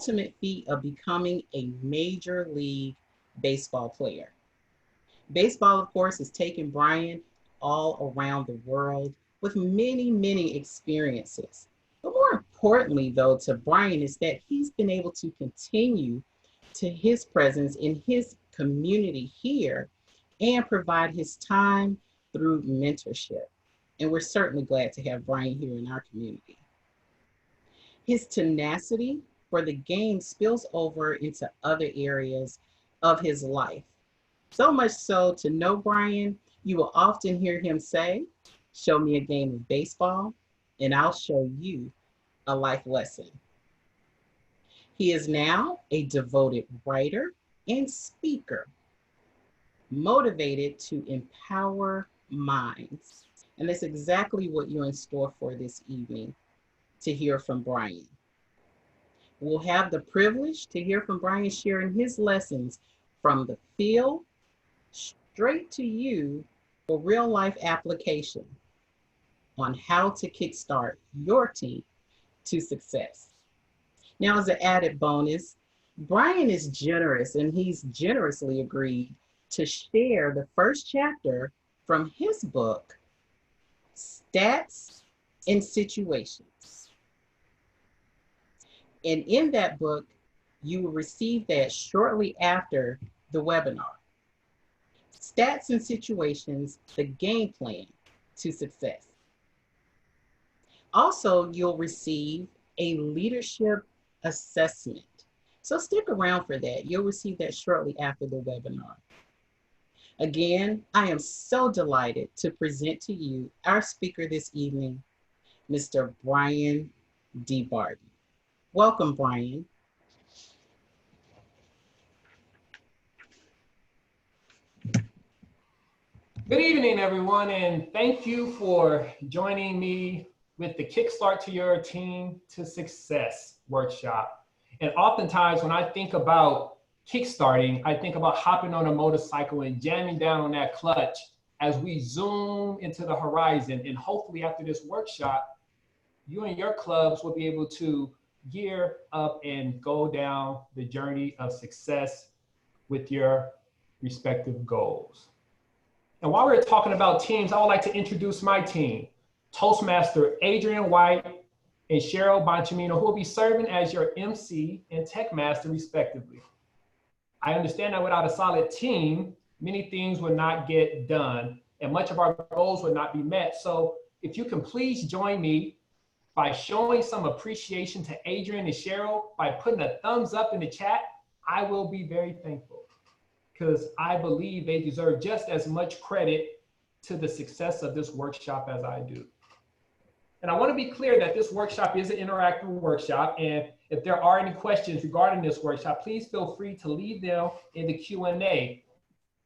ultimate feat of becoming a major league baseball player. Baseball, of course, has taken Brian all around the world with many, many experiences. But more importantly, though, to Brian is that he's been able to continue to his presence in his community here and provide his time through mentorship. And we're certainly glad to have Brian here in our community. His tenacity for the game spills over into other areas of his life. So much so to know Brian, you will often hear him say, "Show me a game of baseball, and I'll show you a life lesson." He is now a devoted writer and speaker, motivated to empower minds. And that's exactly what you're in store for this evening to hear from Brian. We'll have the privilege to hear from Brian sharing his lessons from the field straight to you for real life application on how to kickstart your team to success. Now, as an added bonus, Brian is generous and he's generously agreed to share the first chapter from his book, Stats and Situations. And in that book, you will receive that shortly after the webinar. Stats and Situations, the game plan to success. Also, you'll receive a leadership assessment. So stick around for that. You'll receive that shortly after the webinar. Again, I am so delighted to present to you our speaker this evening, Mr. Brian D. Barton. Welcome, Brian. Good evening, everyone, and thank you for joining me with the Kickstart to Your Team to Success workshop. And oftentimes when I think about kickstarting, I think about hopping on a motorcycle and jamming down on that clutch as we zoom into the horizon. And hopefully after this workshop, you and your clubs will be able to gear up and go down the journey of success with your respective goals. And while we're talking about teams, I would like to introduce my team, Toastmaster Adrian White and Cheryl Bonchamino, who will be serving as your MC and Tech Master respectively. I understand that without a solid team, many things would not get done and much of our goals would not be met. So if you can please join me by showing some appreciation to Adrian and Cheryl by putting a thumbs up in the chat, I will be very thankful, because I believe they deserve just as much credit to the success of this workshop as I do. And I want to be clear that this workshop is an interactive workshop, and if there are any questions regarding this workshop, please feel free to leave them in the Q&A.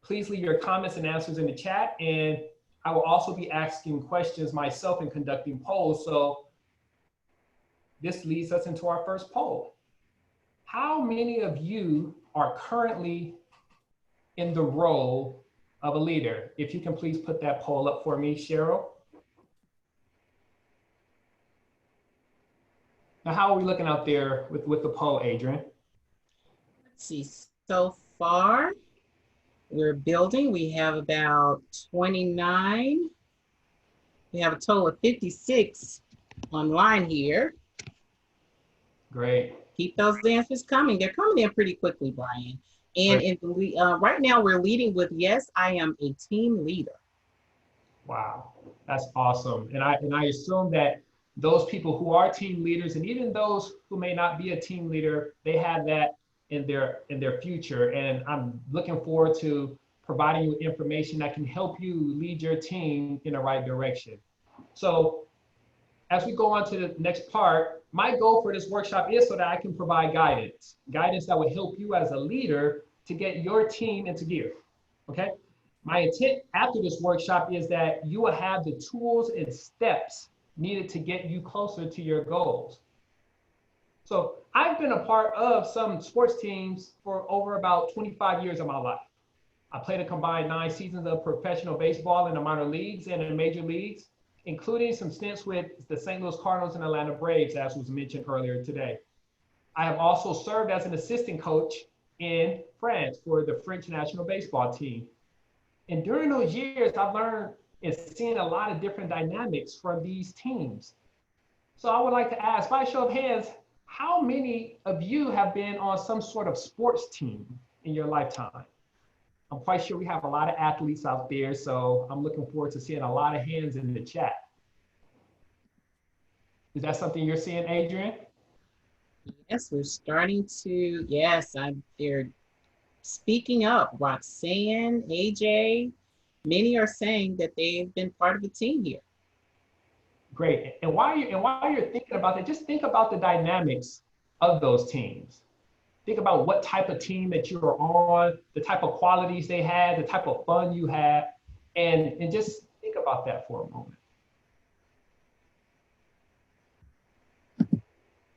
Please leave your comments and answers in the chat, and I will also be asking questions myself and conducting polls. So this leads us into our first poll. How many of you are currently in the role of a leader? If you can please put that poll up for me, Cheryl. Now, how are we looking out there with the poll, Adrian? Let's see, so far we're building. We have about 29. We have a total of 56 online here. Great. Keep those answers coming. They're coming in pretty quickly, Brian. And in the, right now we're leading with, yes, I am a team leader. Wow, that's awesome. And I assume that those people who are team leaders, and even those who may not be a team leader, they have that in their future. And I'm looking forward to providing you information that can help you lead your team in the right direction. So as we go on to the next part, my goal for this workshop is so that I can provide guidance that would help you as a leader to get your team into gear, okay? My intent after this workshop is that you will have the tools and steps needed to get you closer to your goals. So I've been a part of some sports teams for over about 25 years of my life. I played a combined 9 seasons of professional baseball in the minor leagues and in the major leagues, including some stints with the St. Louis Cardinals and Atlanta Braves, as was mentioned earlier today. I have also served as an assistant coach in France for the French national baseball team. And during those years, I've learned and seen a lot of different dynamics from these teams. So I would like to ask, by a show of hands, how many of you have been on some sort of sports team in your lifetime? I'm quite sure we have a lot of athletes out there, so I'm looking forward to seeing a lot of hands in the chat. Is that something you're seeing, Adrian? Yes, we're starting to, yes, they're speaking up. Roxanne, AJ, many are saying that they've been part of the team here. Great. And while you're thinking about that, just think about the dynamics of those teams. Think about what type of team that you were on, the type of qualities they had, the type of fun you had, and just think about that for a moment.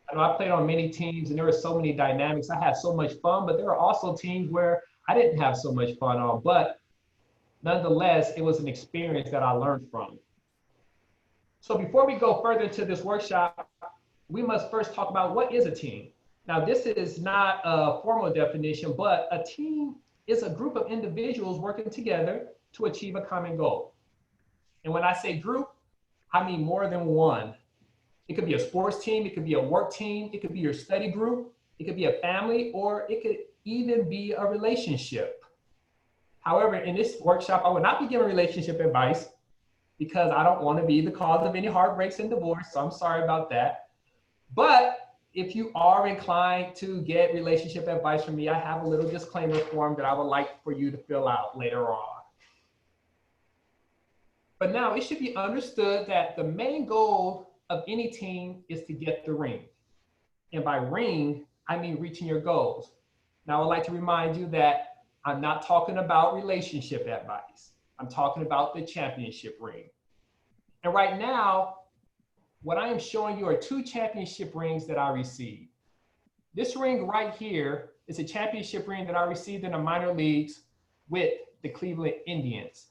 I know I played on many teams and there were so many dynamics. I had so much fun, but there were also teams where I didn't have so much fun on. But nonetheless, it was an experience that I learned from. So before we go further into this workshop, we must first talk about what is a team. Now, this is not a formal definition, but a team is a group of individuals working together to achieve a common goal. And when I say group, I mean more than one. It could be a sports team, it could be a work team, it could be your study group, it could be a family, or it could even be a relationship. However, in this workshop, I will not be giving relationship advice because I don't want to be the cause of any heartbreaks and divorce, so I'm sorry about that. But if you are inclined to get relationship advice from me, I have a little disclaimer form that I would like for you to fill out later on. But now it should be understood that the main goal of any team is to get the ring. And by ring, I mean reaching your goals. Now, I'd like to remind you that I'm not talking about relationship advice. I'm talking about the championship ring. And right now, what I am showing you are 2 championship rings that I received. This ring right here is a championship ring that I received in the minor leagues with the Cleveland Indians.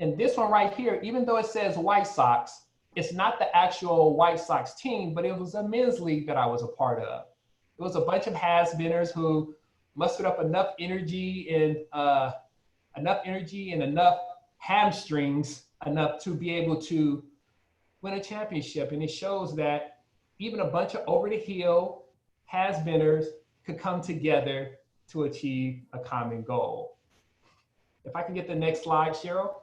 And this one right here, even though it says White Sox, it's not the actual White Sox team, but it was a men's league that I was a part of. It was a bunch of has-beenners who mustered up enough energy and enough hamstrings enough to be able to win a championship. And it shows that even a bunch of over-the-hill has-beenners could come together to achieve a common goal. If I can get the next slide, Cheryl.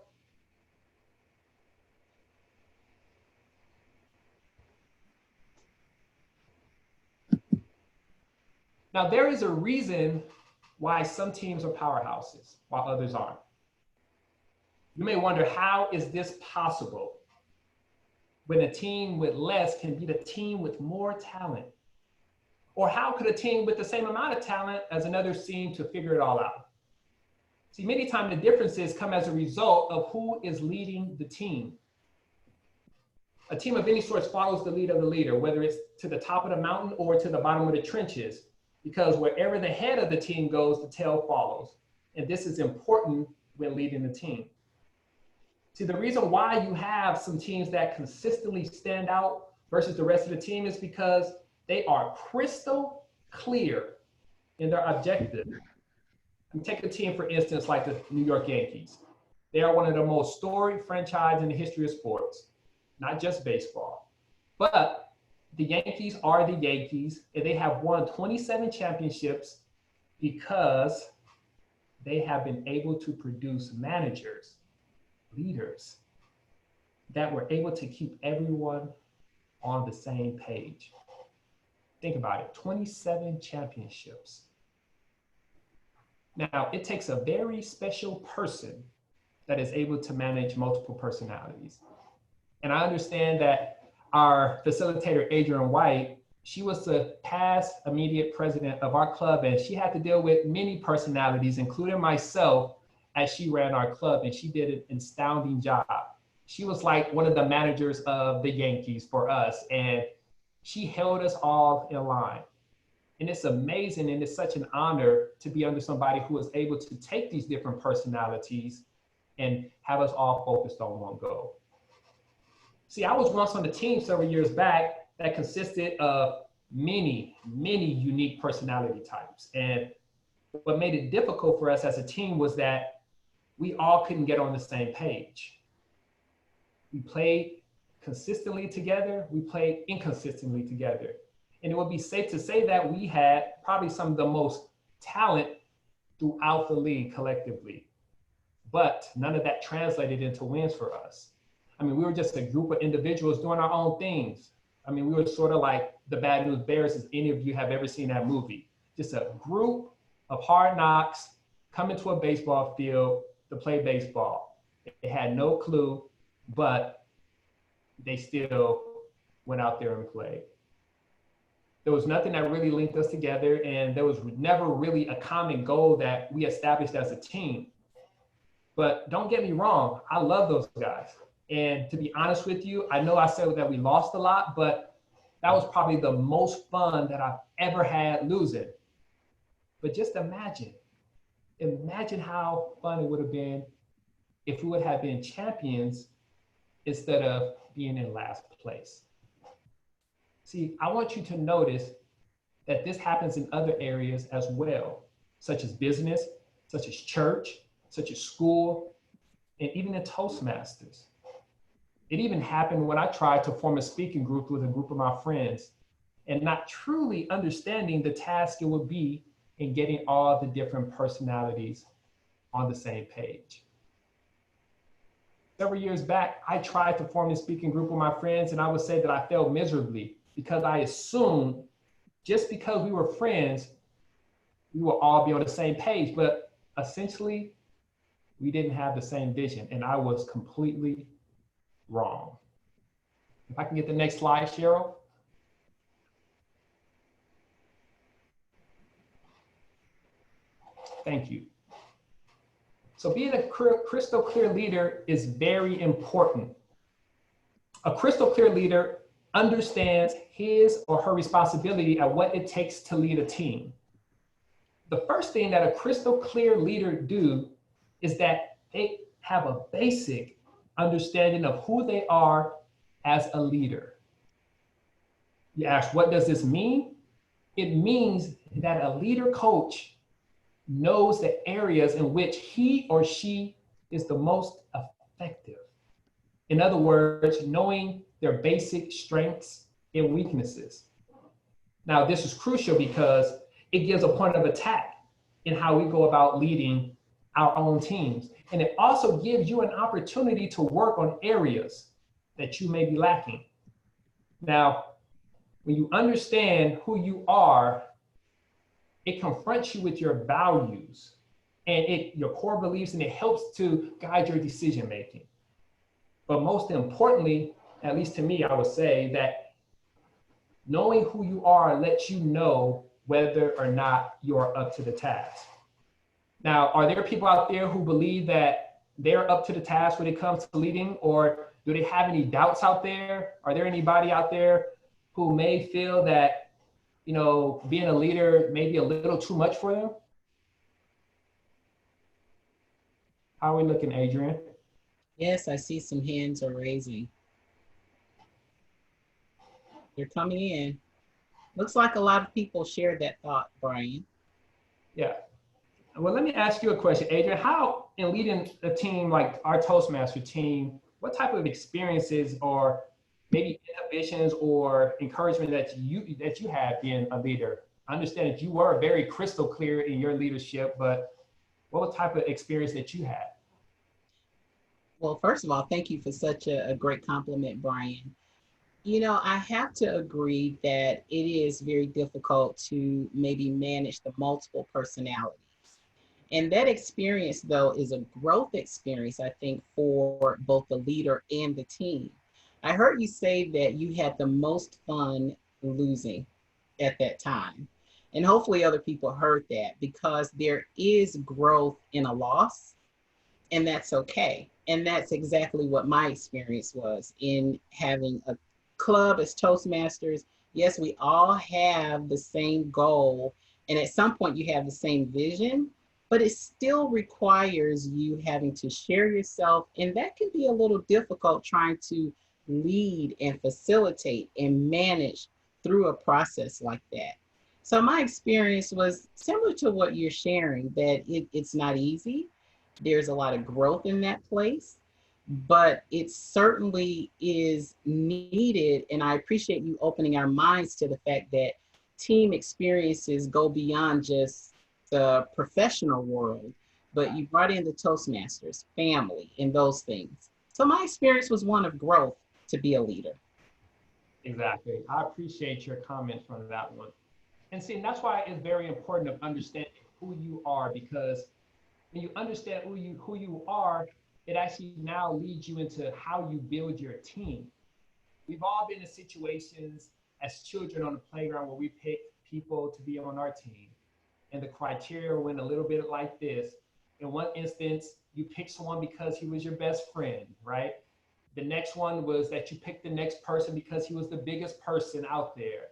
Now, there is a reason why some teams are powerhouses while others aren't. You may wonder, how is this possible when a team with less can beat a team with more talent? Or how could a team with the same amount of talent as another seem to figure it all out? See, many times the differences come as a result of who is leading the team. A team of any sort follows the lead of the leader, whether it's to the top of the mountain or to the bottom of the trenches, because wherever the head of the team goes, the tail follows. And this is important when leading the team. See, the reason why you have some teams that consistently stand out versus the rest of the team is because they are crystal clear in their objective. Take a team, for instance, like the New York Yankees. They are one of the most storied franchises in the history of sports, not just baseball. But the Yankees are the Yankees, and they have won 27 championships because they have been able to produce managers, leaders, that were able to keep everyone on the same page. Think about it, 27 championships. Now, it takes a very special person that is able to manage multiple personalities. And I understand that our facilitator, Adrian White, she was the past immediate president of our club, and she had to deal with many personalities, including myself, as she ran our club, and she did an astounding job. She was like one of the managers of the Yankees for us, and she held us all in line. And it's amazing, and it's such an honor to be under somebody who is able to take these different personalities and have us all focused on one goal. See, I was once on a team several years back that consisted of many unique personality types. And what made it difficult for us as a team was that we all couldn't get on the same page. We played consistently together, we played inconsistently together. And it would be safe to say that we had probably some of the most talent throughout the league collectively. But none of that translated into wins for us. I mean, we were just a group of individuals doing our own things. I mean, we were sort of like the Bad News Bears, as any of you have ever seen that movie. Just a group of hard knocks coming to a baseball field to play baseball. They had no clue, but they still went out there and played. There was nothing that really linked us together, and there was never really a common goal that we established as a team. But don't get me wrong, I love those guys. And to be honest with you, I know I said that we lost a lot, but that was probably the most fun that I've ever had losing. But just imagine how fun it would have been if we would have been champions instead of being in last place. See, I want you to notice that this happens in other areas as well, such as business, such as church, such as school, and even in Toastmasters. It even happened when I tried to form a speaking group with a group of my friends and not truly understanding the task it would be in getting all the different personalities on the same page. Several years back, I tried to form a speaking group with my friends, and I would say that I failed miserably because I assumed just because we were friends, we would all be on the same page. But essentially, we didn't have the same vision, and I was completely wrong. If I can get the next slide, Cheryl. Thank you. So being a crystal clear leader is very important. A crystal clear leader understands his or her responsibility at what it takes to lead a team. The first thing that a crystal clear leader do is that they have a basic understanding of who they are as a leader. You ask, what does this mean? It means that a leader coach knows the areas in which he or she is the most effective. In other words, knowing their basic strengths and weaknesses. Now, this is crucial because it gives a point of attack in how we go about leading our own teams. And it also gives you an opportunity to work on areas that you may be lacking. Now, when you understand who you are, it confronts you with your values and your core beliefs, and it helps to guide your decision making. But most importantly, at least to me, I would say that knowing who you are lets you know whether or not you're up to the task. Now, are there people out there who believe that they're up to the task when it comes to leading, or do they have any doubts out there? Are there anybody out there who may feel that, you know, being a leader may be a little too much for them? How are we looking, Adrian? Yes, I see some hands are raising. They're coming in. Looks like a lot of people shared that thought, Brian. Yeah. Well, let me ask you a question, Adrian. How, in leading a team like our Toastmaster team, what type of experiences or maybe inhibitions or encouragement that you had being a leader? I understand that you were very crystal clear in your leadership, but what type of experience that you had? Well, first of all, thank you for such a great compliment, Brian. You know, I have to agree that it is very difficult to maybe manage the multiple personalities. And that experience, though, is a growth experience, I think, for both the leader and the team. I heard you say that you had the most fun losing at that time. And hopefully other people heard that, because there is growth in a loss, and that's okay. And that's exactly what my experience was in having a club as Toastmasters. Yes, we all have the same goal, and at some point you have the same vision, but it still requires you having to share yourself, and that can be a little difficult trying to lead and facilitate and manage through a process like that. So my experience was similar to what you're sharing, that it's not easy. There's a lot of growth in that place, but it certainly is needed. And I appreciate you opening our minds to the fact that team experiences go beyond just the professional world, but you brought in the Toastmasters, family, and those things. So my experience was one of growth to be a leader. Exactly. I appreciate your comments on that one. And see, that's why it's very important of understanding who you are, because when you understand who you are, it actually now leads you into how you build your team. We've all been in situations as children on the playground where we pick people to be on our team. And the criteria went a little bit like this. In one instance, you picked someone because he was your best friend, right? The next one was that you picked the next person because he was the biggest person out there.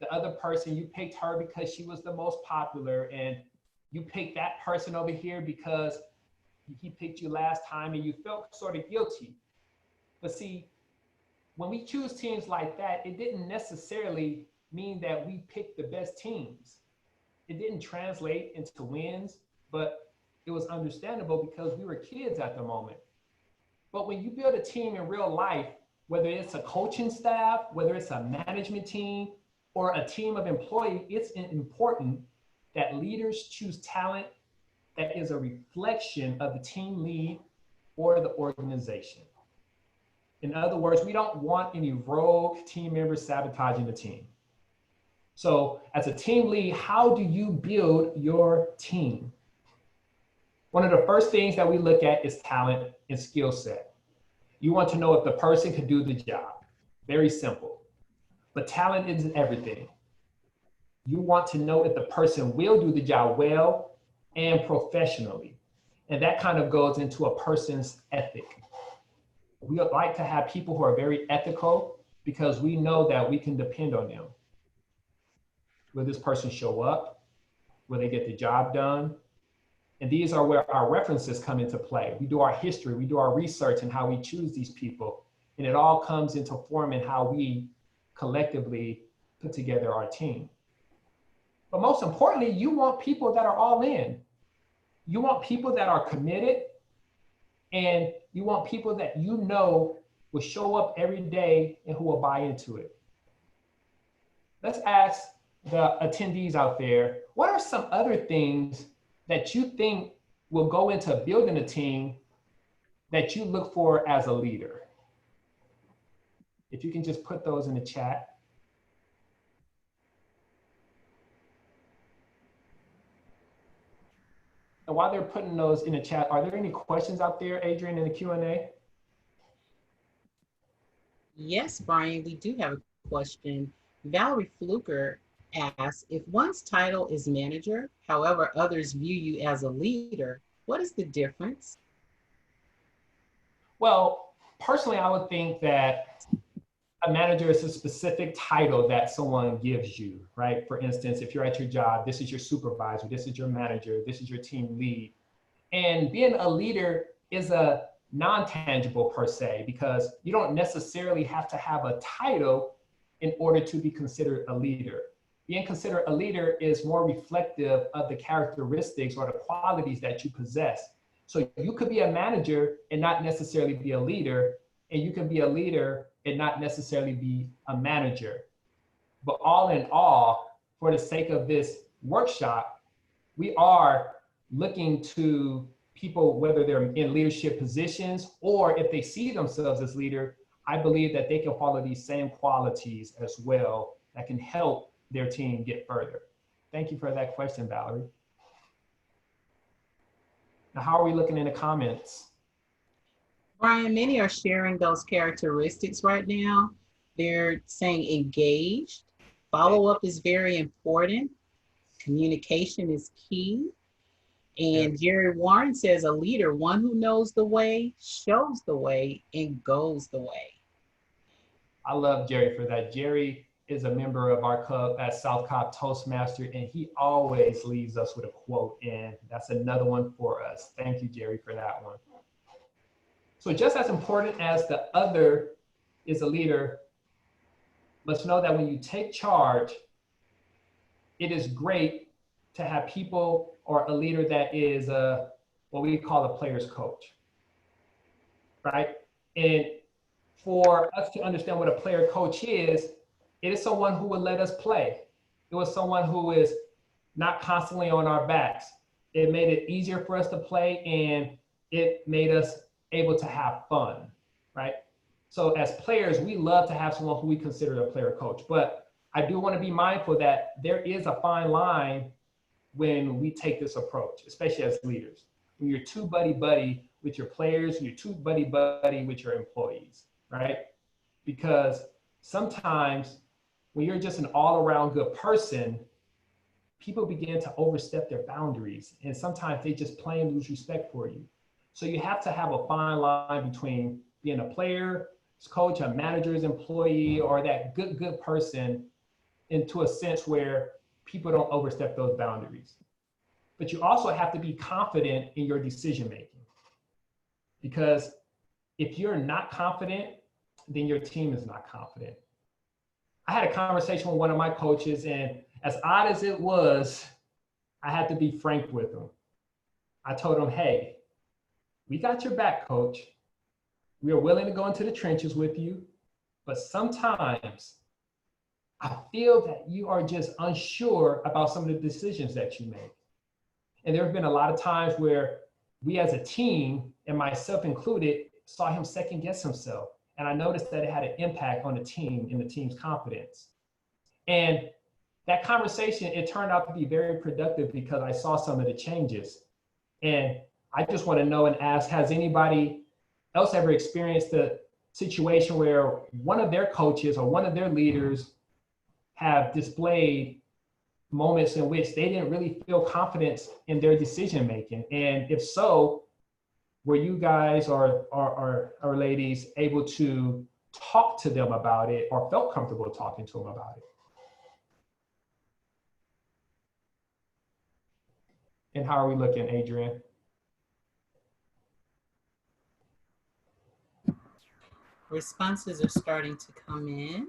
The other person, you picked her because she was the most popular, and you picked that person over here because he picked you last time and you felt sort of guilty. But see, when we choose teams like that, it didn't necessarily mean that we picked the best teams. It didn't translate into wins, but it was understandable because we were kids at the moment. But when you build a team in real life, whether it's a coaching staff, whether it's a management team, or a team of employees, it's important that leaders choose talent that is a reflection of the team lead or the organization. In other words, we don't want any rogue team members sabotaging the team. So, as a team lead, how do you build your team? One of the first things that we look at is talent and skill set. You want to know if the person could do the job. Very simple. But talent isn't everything. You want to know if the person will do the job well and professionally. And that kind of goes into a person's ethic. We like to have people who are very ethical because we know that we can depend on them. Will this person show up? Will they get the job done? And these are where our references come into play. We do our history, we do our research and how we choose these people. And it all comes into forming how we collectively put together our team. But most importantly, you want people that are all in. You want people that are committed, and you want people that you know will show up every day and who will buy into it. Let's ask the attendees out there, what are some other things that you think will go into building a team that you look for as a leader? If you can just put those in the chat. And while they're putting those in the chat, are there any questions out there, Adrian, in the Q&A? Yes, Brian, we do have a question. Valerie Fluker asks, if one's title is manager, however, others view you as a leader, what is the difference? Well, personally, I would think that a manager is a specific title that someone gives you, right? For instance, if you're at your job, this is your supervisor, this is your manager, this is your team lead. And being a leader is a non-tangible per se, because you don't necessarily have to have a title in order to be considered a leader. Being considered a leader is more reflective of the characteristics or the qualities that you possess. So you could be a manager and not necessarily be a leader, and you can be a leader and not necessarily be a manager. But all in all, for the sake of this workshop, we are looking to people, whether they're in leadership positions or if they see themselves as leader, I believe that they can follow these same qualities as well that can help their team get further. Thank you for that question, Valerie. Now, how are we looking in the comments? Brian, many are sharing those characteristics right now. They're saying engaged, follow up is very important, communication is key. And Jerry Warren says a leader, one who knows the way, shows the way, and goes the way. I love Jerry for that. Jerry is a member of our club at South Cobb Toastmaster, and he always leaves us with a quote, and that's another one for us. Thank you, Jerry, for that one. So just as important as the other is a leader, must know that when you take charge, it is great to have people or a leader that is what we call a player's coach, right? And for us to understand what a player coach is, it is someone who would let us play. It was someone who is not constantly on our backs. It made it easier for us to play, and it made us able to have fun, right? So as players, we love to have someone who we consider a player coach, but I do want to be mindful that there is a fine line when we take this approach, especially as leaders. When you're too buddy-buddy with your players, you're too buddy-buddy with your employees, right? Because sometimes when you're just an all-around good person, people begin to overstep their boundaries, and sometimes they just plain lose respect for you. So you have to have a fine line between being a player, coach, a manager's employee, or that good person, into a sense where people don't overstep those boundaries. But you also have to be confident in your decision making, because if you're not confident, then your team is not confident. I had a conversation with one of my coaches, and as odd as it was, I had to be frank with him. I told him, hey, we got your back, coach. We are willing to go into the trenches with you, but sometimes I feel that you are just unsure about some of the decisions that you make. And there have been a lot of times where we as a team, and myself included, saw him second guess himself. And I noticed that it had an impact on the team and the team's confidence. And that conversation, it turned out to be very productive because I saw some of the changes. And I just want to know and ask, has anybody else ever experienced a situation where one of their coaches or one of their leaders have displayed moments in which they didn't really feel confidence in their decision making? And if so, were you guys or ladies able to talk to them about it or felt comfortable talking to them about it? And how are we looking, Adrian? Responses are starting to come in.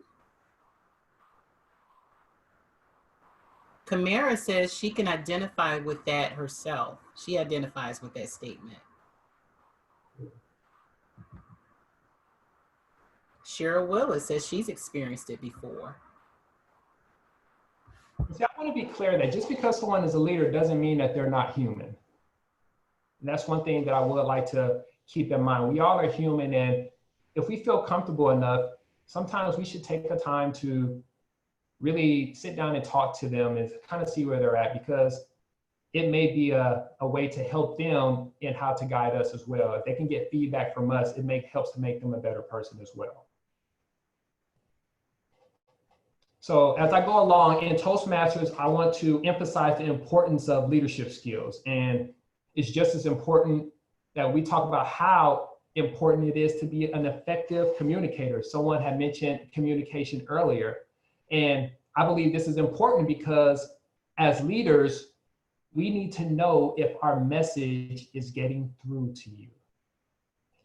Kamara says she can identify with that herself. She identifies with that statement. Cheryl Willis says she's experienced it before. See, I want to be clear that just because someone is a leader doesn't mean that they're not human. And that's one thing that I would like to keep in mind. We all are human, and if we feel comfortable enough, sometimes we should take the time to really sit down and talk to them and kind of see where they're at, because it may be a way to help them in how to guide us as well. If they can get feedback from us, it helps to make them a better person as well. So as I go along in Toastmasters, I want to emphasize the importance of leadership skills. And it's just as important that we talk about how important it is to be an effective communicator. Someone had mentioned communication earlier. And I believe this is important because as leaders, we need to know if our message is getting through to you.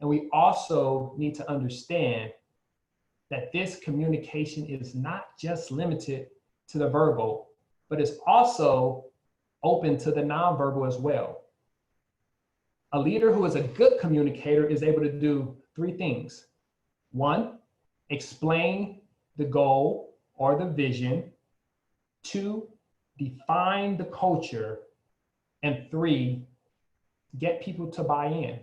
And we also need to understand that this communication is not just limited to the verbal, but it's also open to the nonverbal as well. A leader who is a good communicator is able to do three things. One, explain the goal or the vision. Two, define the culture. And three, get people to buy in.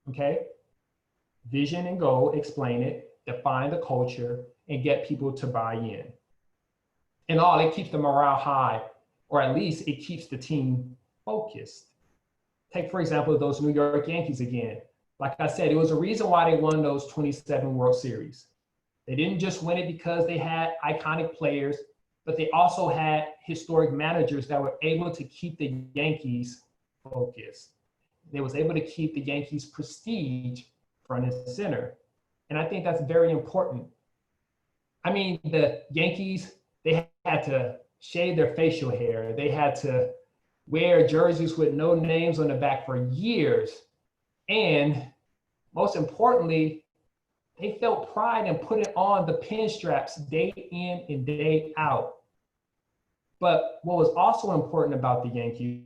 Okay? Vision and goal, explain it, define the culture, and get people to buy in. And all, it keeps the morale high, or at least it keeps the team focused. Take, for example, those New York Yankees again. Like I said, it was a reason why they won those 27 World Series. They didn't just win it because they had iconic players, but they also had historic managers that were able to keep the Yankees focused. They was able to keep the Yankees' prestige front and center. And I think that's very important. I mean, the Yankees, they had to shave their facial hair. They had to wear jerseys with no names on the back for years. And most importantly, They felt pride in putting on the pin straps day in and day out. But what was also important about the Yankees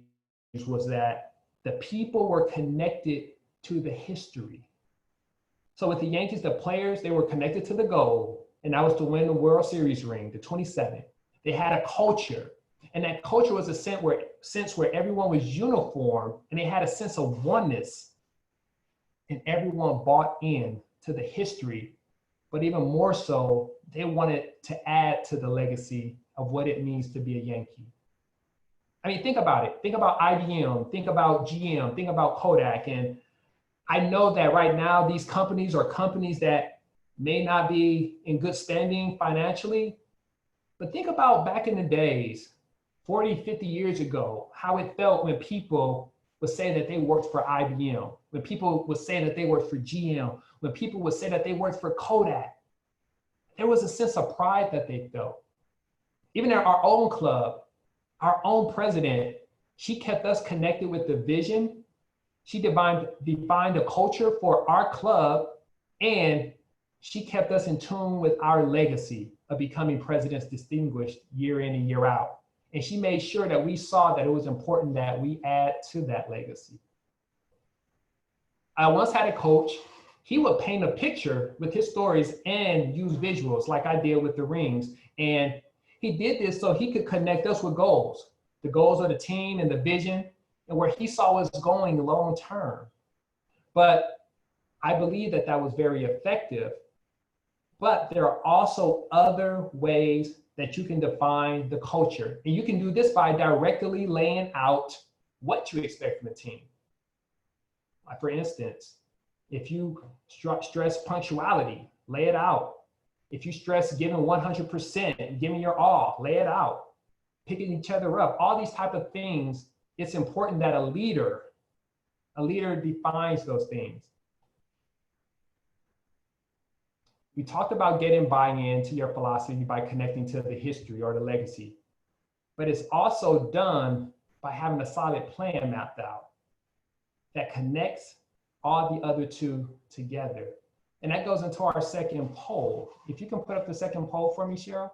was that the people were connected to the history. So with the Yankees, the players, they were connected to the goal, and that was to win the World Series ring, the 27th. They had a culture, and that culture was a sense where everyone was uniform, and they had a sense of oneness, and everyone bought in to the history. But even more so, they wanted to add to the legacy of what it means to be a Yankee. I mean, think about it. Think about IBM, think about GM, think about Kodak. And I know that right now these companies are companies that may not be in good standing financially, but think about back in the days, 40, 50 years ago, how it felt when people would say that they worked for IBM, when people would say that they worked for GM, when people would say that they worked for Kodak. There was a sense of pride that they felt. Even at our own club, our own president, she kept us connected with the vision. She defined a culture for our club, and she kept us in tune with our legacy of becoming President's Distinguished year in and year out. And she made sure that we saw that it was important that we add to that legacy. I once had a coach, he would paint a picture with his stories and use visuals like I did with the rings. And he did this so he could connect us with goals, the goals of the team and the vision, and where he saw us going long term. But I believe that that was very effective. But there are also other ways that you can define the culture. And you can do this by directly laying out what you expect from the team. Like for instance, if you stress punctuality, lay it out. If you stress giving 100%, giving your all, lay it out. Picking each other up, all these type of things, it's important that a leader defines those things. We talked about getting buy-in to your philosophy by connecting to the history or the legacy, but it's also done by having a solid plan mapped out that connects all the other two together. And that goes into our second poll. If you can put up the second poll for me, Cheryl.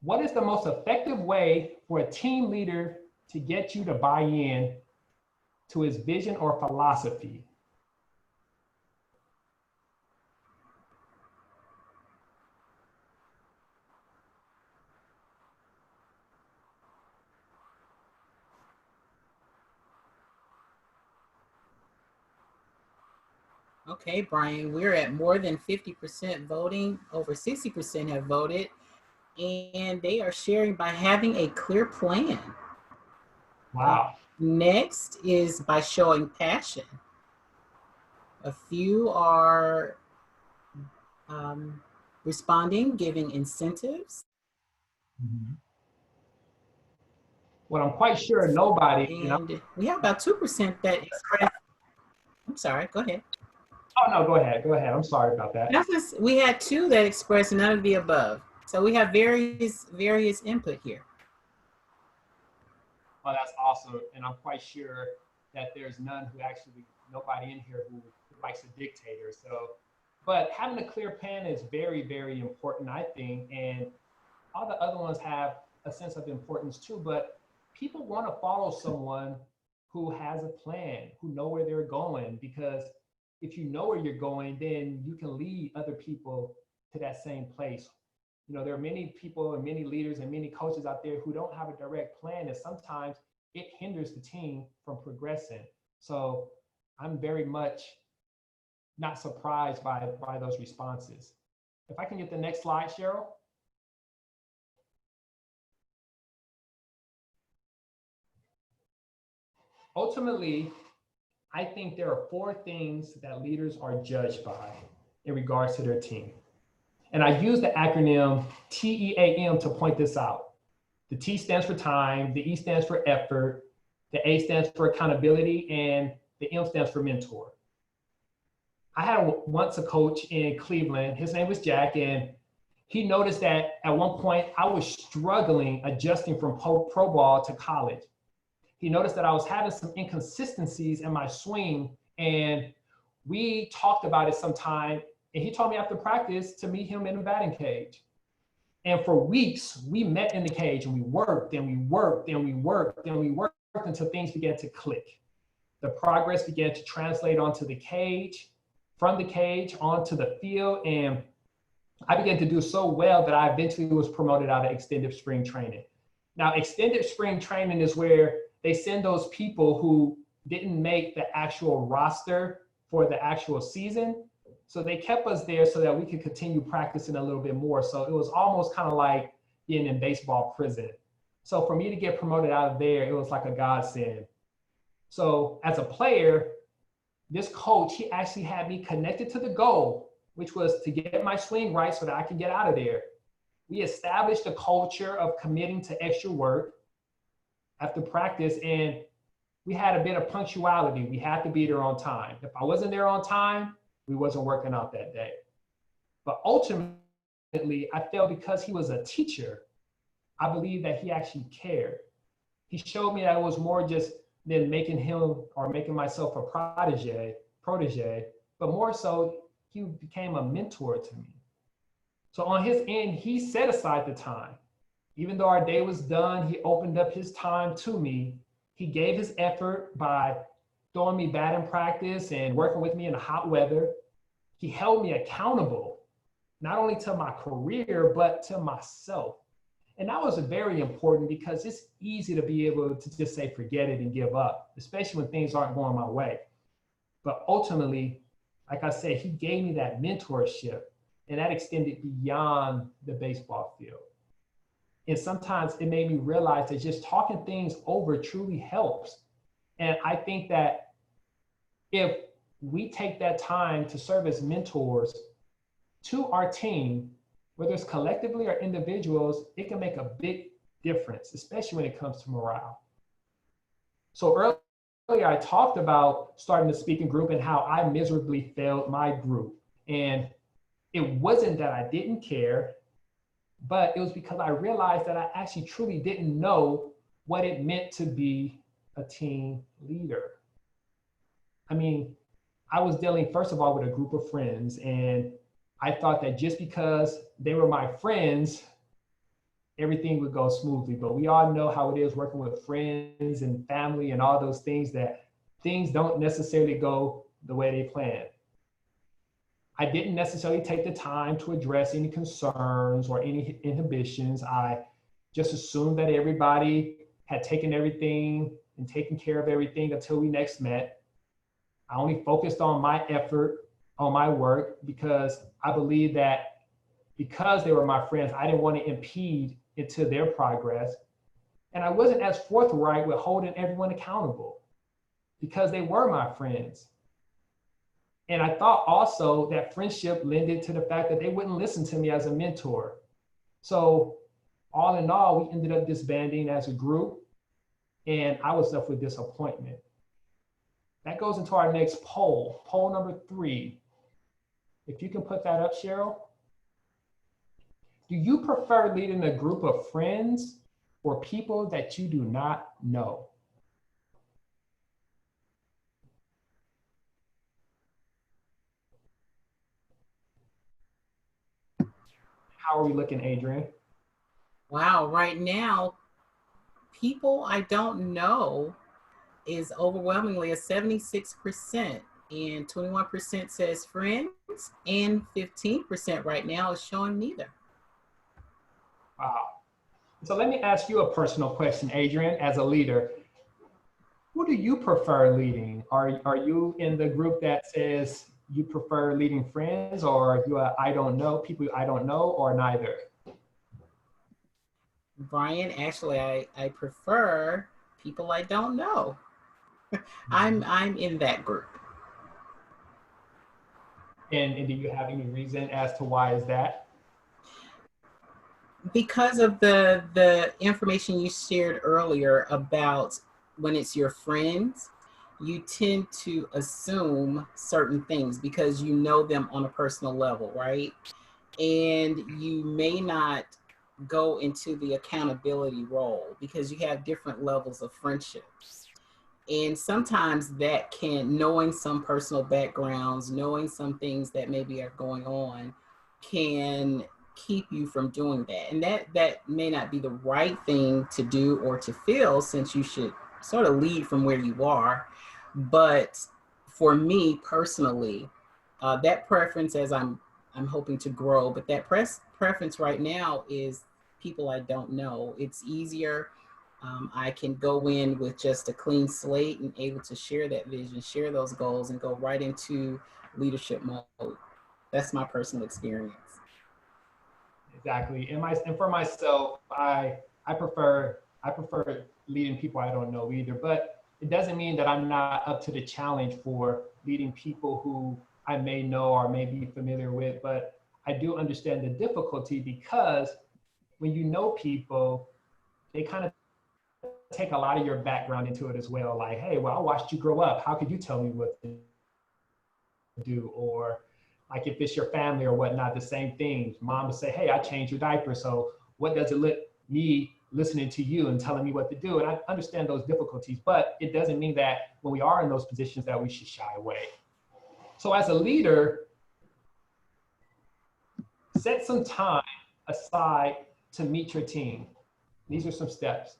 What is the most effective way for a team leader to get you to buy in to his vision or philosophy? Okay, Brian, we're at more than 50% voting. Over 60% have voted, and they are sharing by having a clear plan. Wow. Next is by showing passion. A few are responding, giving incentives. Mm-hmm. Well, I'm quite sure nobody. And we have about 2% that express. I'm sorry, go ahead. Oh, no, go ahead. Go ahead. I'm sorry about that. We had 2 that expressed none of the above. So we have various input here. Oh, that's awesome. And I'm quite sure that there's nobody in here who likes a dictator. So, but having a clear plan is very, very important, I think. And all the other ones have a sense of importance too, but people want to follow someone who has a plan, who know where they're going, because if you know where you're going, then you can lead other people to that same place. You know, there are many people and many leaders and many coaches out there who don't have a direct plan, and sometimes it hinders the team from progressing. So I'm very much not surprised by those responses. If I can get the next slide, Cheryl. Ultimately, I think there are 4 things that leaders are judged by in regards to their team. And I use the acronym TEAM to point this out. The T stands for time, the E stands for effort, the A stands for accountability, and the M stands for mentor. I had once a coach in Cleveland, his name was Jack, and he noticed that at one point I was struggling adjusting from pro ball to college. He noticed that I was having some inconsistencies in my swing, and we talked about it sometime, and he told me after practice to meet him in the batting cage. And for weeks, we met in the cage and we worked and we worked and we worked and we worked until things began to click. The progress began to translate onto the cage, from the cage onto the field. And I began to do so well that I eventually was promoted out of extended spring training. Now, extended spring training is where they send those people who didn't make the actual roster for the actual season. So they kept us there so that we could continue practicing a little bit more. So it was almost kind of like being in baseball prison. So for me to get promoted out of there, it was like a godsend. So as a player, this coach, he actually had me connected to the goal, which was to get my swing right so that I could get out of there. We established a culture of committing to extra work after practice, and we had a bit of punctuality. We had to be there on time. If I wasn't there on time, we wasn't working out that day. But ultimately, I felt because he was a teacher, I believe that he actually cared. He showed me that it was more just than making him or making myself a protege, but more so he became a mentor to me. So on his end, he set aside the time. Even though our day was done, he opened up his time to me. He gave his effort by throwing me batting practice and working with me in the hot weather. He held me accountable, not only to my career, but to myself. And that was very important because it's easy to be able to just say, forget it and give up, especially when things aren't going my way. But ultimately, like I said, he gave me that mentorship, and that extended beyond the baseball field. And sometimes it made me realize that just talking things over truly helps. And I think that if we take that time to serve as mentors to our team, whether it's collectively or individuals, it can make a big difference, especially when it comes to morale. So earlier I talked about starting the speaking group and how I miserably failed my group. And it wasn't that I didn't care, but it was because I realized that I actually truly didn't know what it meant to be a team leader. I mean, I was dealing, first of all, with a group of friends, and I thought that just because they were my friends, everything would go smoothly. But we all know how it is working with friends and family and all those things, that things don't necessarily go the way they plan. I didn't necessarily take the time to address any concerns or any inhibitions. I just assumed that everybody had taken everything and taken care of everything until we next met. I only focused on my effort, on my work, because I believe that because they were my friends, I didn't want to impede into their progress. And I wasn't as forthright with holding everyone accountable because they were my friends. And I thought also that friendship lended to the fact that they wouldn't listen to me as a mentor. So all in all, we ended up disbanding as a group, and I was left with disappointment. That goes into our next poll, poll number 3. If you can put that up, Cheryl. Do you prefer leading a group of friends or people that you do not know? How are we looking, Adrian? Wow, right now, people I don't know is overwhelmingly a 76%, and 21% says friends, and 15% right now is showing neither. Wow. So let me ask you a personal question, Adrian, as a leader. Who do you prefer leading? Are you in the group that says you prefer leading friends, or are you I don't know, people I don't know, or neither? Brian, actually, I prefer people I don't know. I'm in that group. And do you have any reason as to why is that? Because of the information you shared earlier about when it's your friends, you tend to assume certain things because you know them on a personal level, right? And you may not go into the accountability role because you have different levels of friendships. And sometimes that can, knowing some personal backgrounds, knowing some things that maybe are going on, can keep you from doing that. And that may not be the right thing to do or to feel, since you should sort of lead from where you are. But for me personally, that preference, as I'm hoping to grow, but that preference right now is people I don't know. It's easier. I can go in with just a clean slate and able to share that vision, share those goals, and go right into leadership mode. That's my personal experience. Exactly. And for myself, I prefer leading people I don't know either. But it doesn't mean that I'm not up to the challenge for leading people who I may know or may be familiar with. But I do understand the difficulty, because when you know people, they kind of take a lot of your background into it as well. Like, hey, well, I watched you grow up. How could you tell me what to do? Or like if it's your family or whatnot, the same thing. Mom would say, hey, I changed your diaper. So what does it let me listening to you and telling me what to do? And I understand those difficulties, but it doesn't mean that when we are in those positions that we should shy away. So as a leader, set some time aside to meet your team. These are some steps.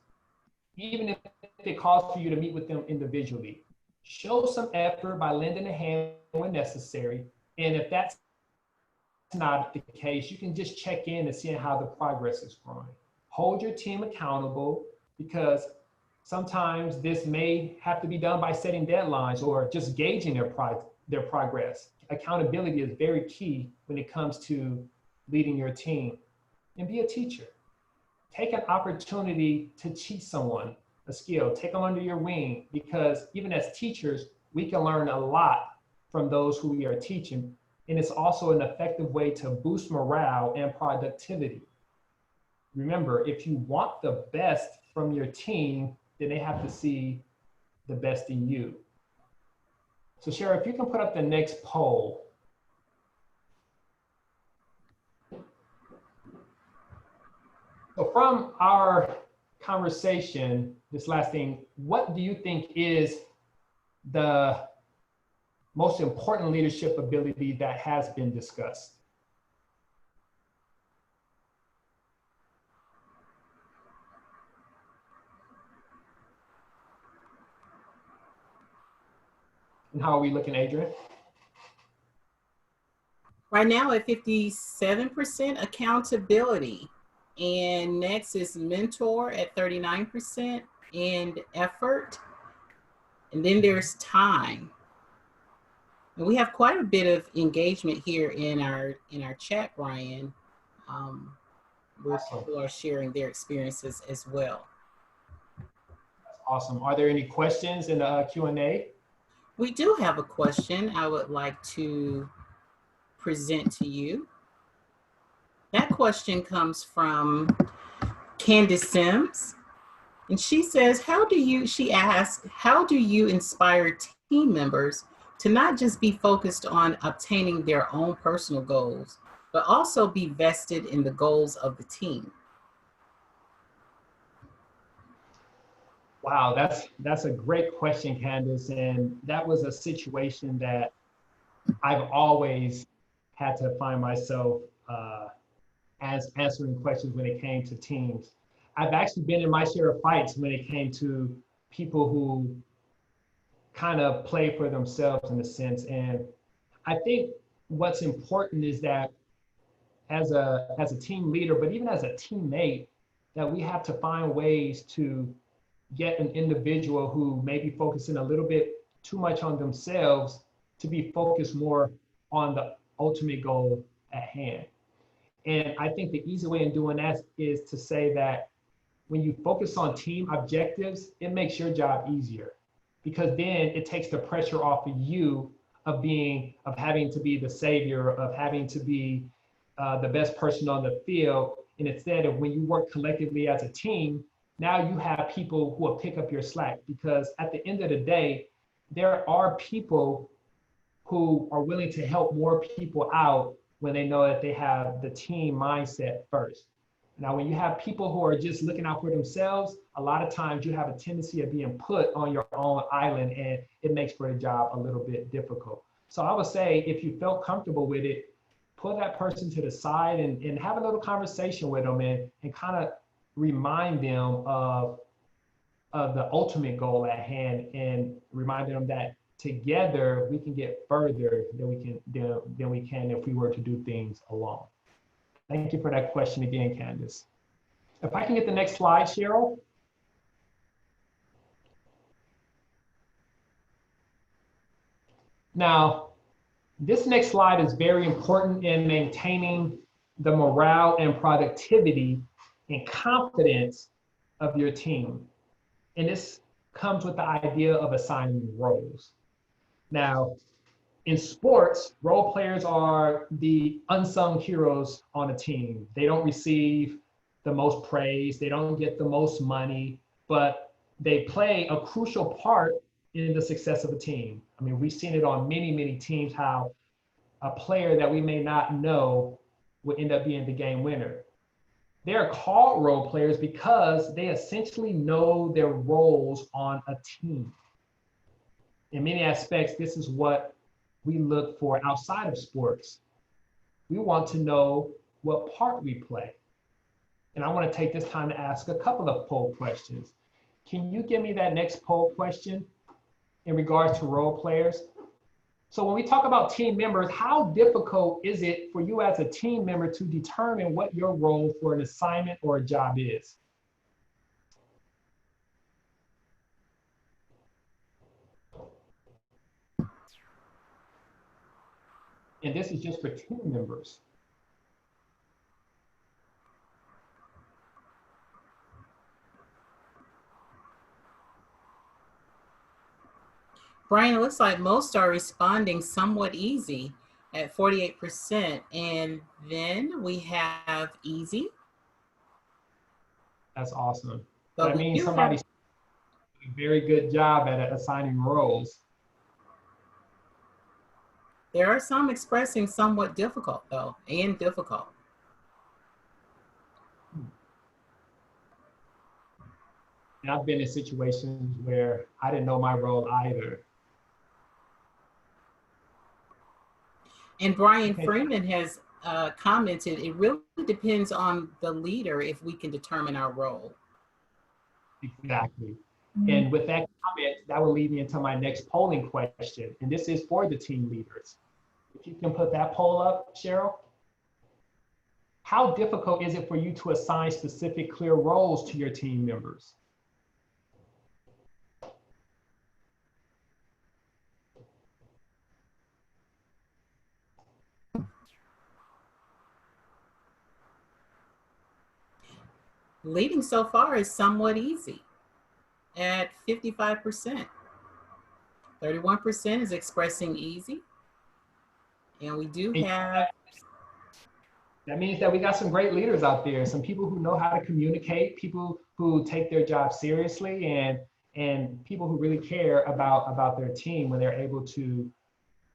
Even if it calls for you to meet with them individually, show some effort by lending a hand when necessary. And if that's not the case, you can just check in and see how the progress is growing. Hold your team accountable, because sometimes this may have to be done by setting deadlines or just gauging their progress. Accountability is very key when it comes to leading your team. And be a teacher. Take an opportunity to teach someone a skill, take them under your wing, because even as teachers, we can learn a lot from those who we are teaching. And it's also an effective way to boost morale and productivity. Remember, if you want the best from your team, then they have to see the best in you. So Shara, if you can put up the next poll. So from our conversation, this last thing, what do you think is the most important leadership ability that has been discussed? And how are we looking, Adrian? Right now at 57% accountability. And next is mentor at 39% and effort. And then there's time. And we have quite a bit of engagement here in our chat, Brian, where Awesome. people are sharing their experiences as well. Awesome. Are there any questions in the Q&A? We do have a question I would like to present to you. That question comes from Candace Sims. And she says, she asks, how do you inspire team members to not just be focused on obtaining their own personal goals, but also be vested in the goals of the team? Wow, that's a great question, Candace. And that was a situation that I've always had to find myself as answering questions when it came to teams. I've actually been in my share of fights when it came to people who kind of play for themselves in a sense. And I think what's important is that as a team leader, but even as a teammate, that we have to find ways to get an individual who may be focusing a little bit too much on themselves to be focused more on the ultimate goal at hand. And I think the easy way in doing that is to say that when you focus on team objectives, it makes your job easier, because then it takes the pressure off of you of having to be the savior, of having to be the best person on the field. And instead of, when you work collectively as a team, now you have people who will pick up your slack, because at the end of the day, there are people who are willing to help more people out when they know that they have the team mindset first. Now, when you have people who are just looking out for themselves, a lot of times you have a tendency of being put on your own island, and it makes for the job a little bit difficult. So I would say if you felt comfortable with it, pull that person to the side and have a little conversation with them and kind of remind them of the ultimate goal at hand and remind them that together we can get further than we can if we were to do things alone. Thank you for that question again, Candace. If I can get the next slide, Cheryl. Now, this next slide is very important in maintaining the morale and productivity and confidence of your team. And this comes with the idea of assigning roles. Now, in sports, role players are the unsung heroes on a team. They don't receive the most praise, they don't get the most money, but they play a crucial part in the success of a team. I mean, we've seen it on many, many teams how a player that we may not know will end up being the game winner. They are called role players because they essentially know their roles on a team. In many aspects, this is what we look for outside of sports. We want to know what part we play. And I want to take this time to ask a couple of poll questions. Can you give me that next poll question in regards to role players? So when we talk about team members, how difficult is it for you as a team member to determine what your role for an assignment or a job is? And this is just for team members. Brian, it looks like most are responding somewhat easy at 48%. And then we have easy. That's awesome. But That means somebody's doing a very good job at assigning roles. There are some expressing somewhat difficult, though, and difficult. And I've been in situations where I didn't know my role either. And Brian Freeman has commented, it really depends on the leader if we can determine our role. Exactly. And with that comment, that will lead me into my next polling question. And this is for the team leaders. If you can put that poll up, Cheryl. How difficult is it for you to assign specific clear roles to your team members? Leading so far is somewhat easy at 55%. 31% is expressing easy. And we do have... That means that we got some great leaders out there, some people who know how to communicate, people who take their job seriously, and people who really care about their team when they're able to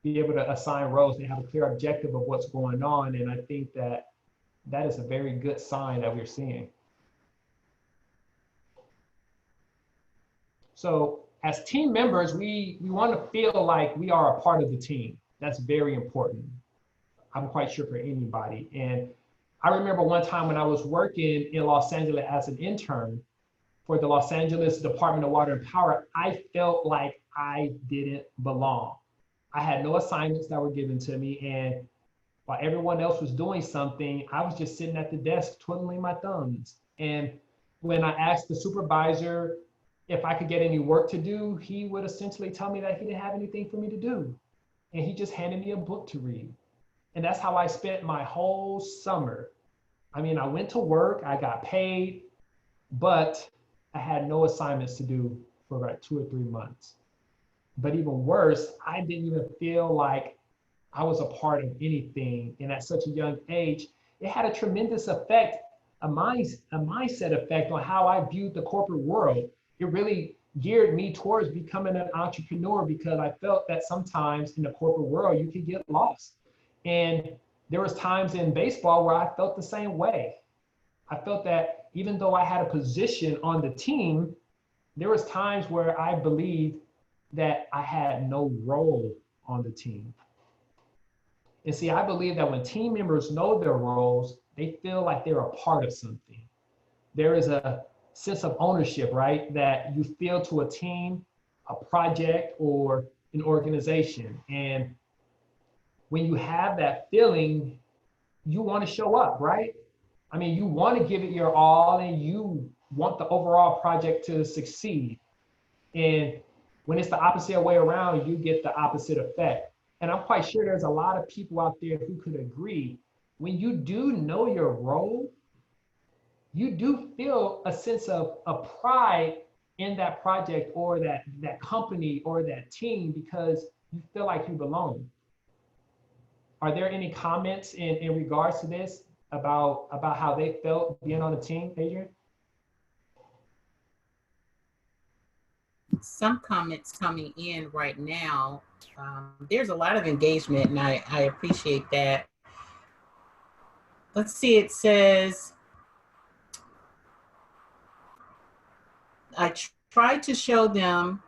be able to assign roles. They have a clear objective of what's going on. And I think that that is a very good sign that we're seeing. So as team members, we want to feel like we are a part of the team. That's very important. I'm quite sure for anybody. And I remember one time when I was working in Los Angeles as an intern for the Los Angeles Department of Water and Power, I felt like I didn't belong. I had no assignments that were given to me. And while everyone else was doing something, I was just sitting at the desk twiddling my thumbs. And when I asked the supervisor if I could get any work to do, he would essentially tell me that he didn't have anything for me to do. And he just handed me a book to read. And that's how I spent my whole summer. I mean, I went to work, I got paid, but I had no assignments to do for about 2 or 3 months. But even worse, I didn't even feel like I was a part of anything. And at such a young age, it had a tremendous effect, a mindset effect on how I viewed the corporate world. It really geared me towards becoming an entrepreneur because I felt that sometimes in the corporate world, you could get lost. And there was times in baseball where I felt the same way. I felt that even though I had a position on the team, there was times where I believed that I had no role on the team. And see, I believe that when team members know their roles, they feel like they're a part of something. There is a sense of ownership, right? That you feel to a team, a project, or an organization. And when you have that feeling, you want to show up, right? I mean, you want to give it your all and you want the overall project to succeed. And when it's the opposite way around, you get the opposite effect. And I'm quite sure there's a lot of people out there who could agree. When you do know your role, you do feel a sense of a pride in that project or that company or that team because you feel like you belong. Are there any comments in regards to this about how they felt being on the team, Adrian? Some comments coming in right now. There's a lot of engagement, and I appreciate that. Let's see, it says, I tried to show them,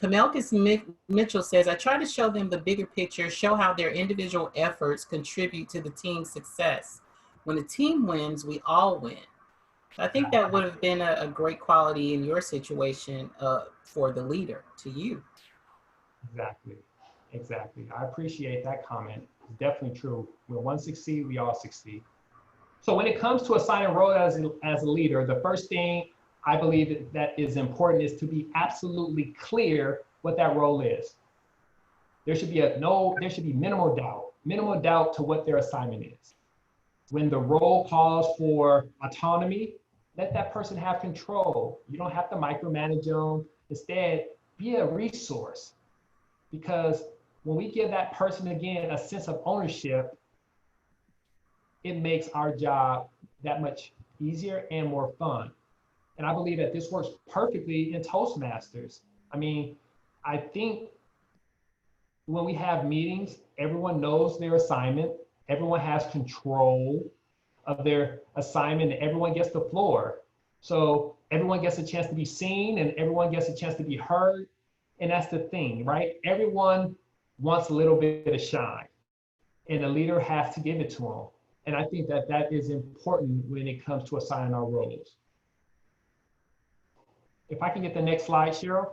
Kamelkis Mitchell says, I try to show them the bigger picture, show how their individual efforts contribute to the team's success. When the team wins, we all win. I think that would have been a great quality in your situation for the leader, to you. Exactly. Exactly. I appreciate that comment. It's definitely true. When one succeeds, we all succeed. So when it comes to assigning role as a leader, the first thing I believe that is important is to be absolutely clear what that role is. There should be minimal doubt to what their assignment is. When the role calls for autonomy, let that person have control. You don't have to micromanage them. Instead, be a resource. Because when we give that person, again, a sense of ownership, it makes our job that much easier and more fun. And I believe that this works perfectly in Toastmasters. I mean, I think when we have meetings, everyone knows their assignment, everyone has control of their assignment, and everyone gets the floor. So everyone gets a chance to be seen and everyone gets a chance to be heard. And that's the thing, right? Everyone wants a little bit of shine, and the leader has to give it to them. And I think that that is important when it comes to assigning our roles. If I can get the next slide, Cheryl.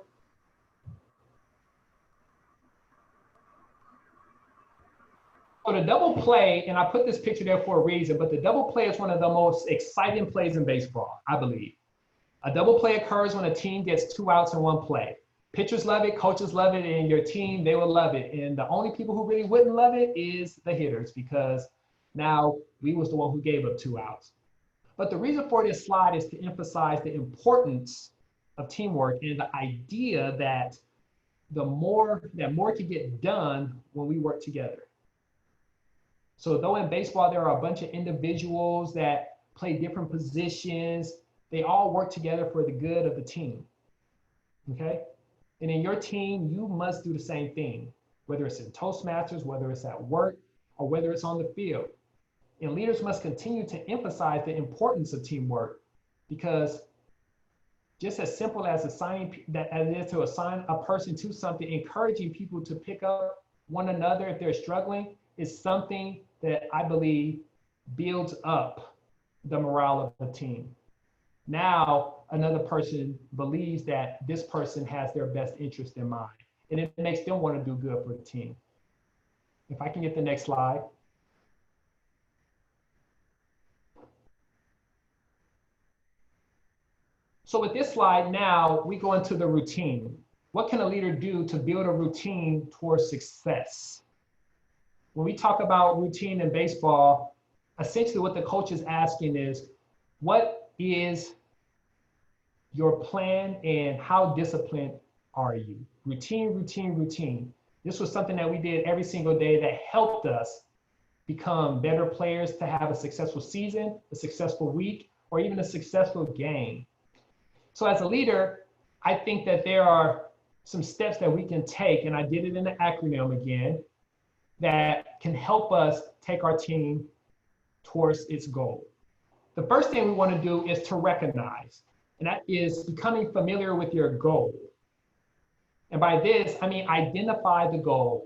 So the double play, and I put this picture there for a reason, but the double play is one of the most exciting plays in baseball, I believe. A double play occurs when a team gets 2 outs in one play. Pitchers love it, coaches love it, and your team, they will love it. And the only people who really wouldn't love it is the hitters, because now we was the one who gave up 2 outs. But the reason for this slide is to emphasize the importance of teamwork and the idea that more can get done when we work together. So though in baseball, there are a bunch of individuals that play different positions, they all work together for the good of the team, okay? And in your team, you must do the same thing, whether it's in Toastmasters, whether it's at work, or whether it's on the field. And leaders must continue to emphasize the importance of teamwork, because just as simple as assigning that as it is to assign a person to something, encouraging people to pick up one another if they're struggling is something that I believe builds up the morale of the team. Now, another person believes that this person has their best interest in mind, and it makes them want to do good for the team. If I can get the next slide. So with this slide now, we go into the routine. What can a leader do to build a routine towards success? When we talk about routine in baseball, essentially what the coach is asking is, what is your plan and how disciplined are you? Routine, routine, routine. This was something that we did every single day that helped us become better players, to have a successful season, a successful week, or even a successful game. So as a leader, I think that there are some steps that we can take, and I did it in the acronym again, that can help us take our team towards its goal. The first thing we want to do is to recognize, and that is becoming familiar with your goal. And by this, I mean identify the goal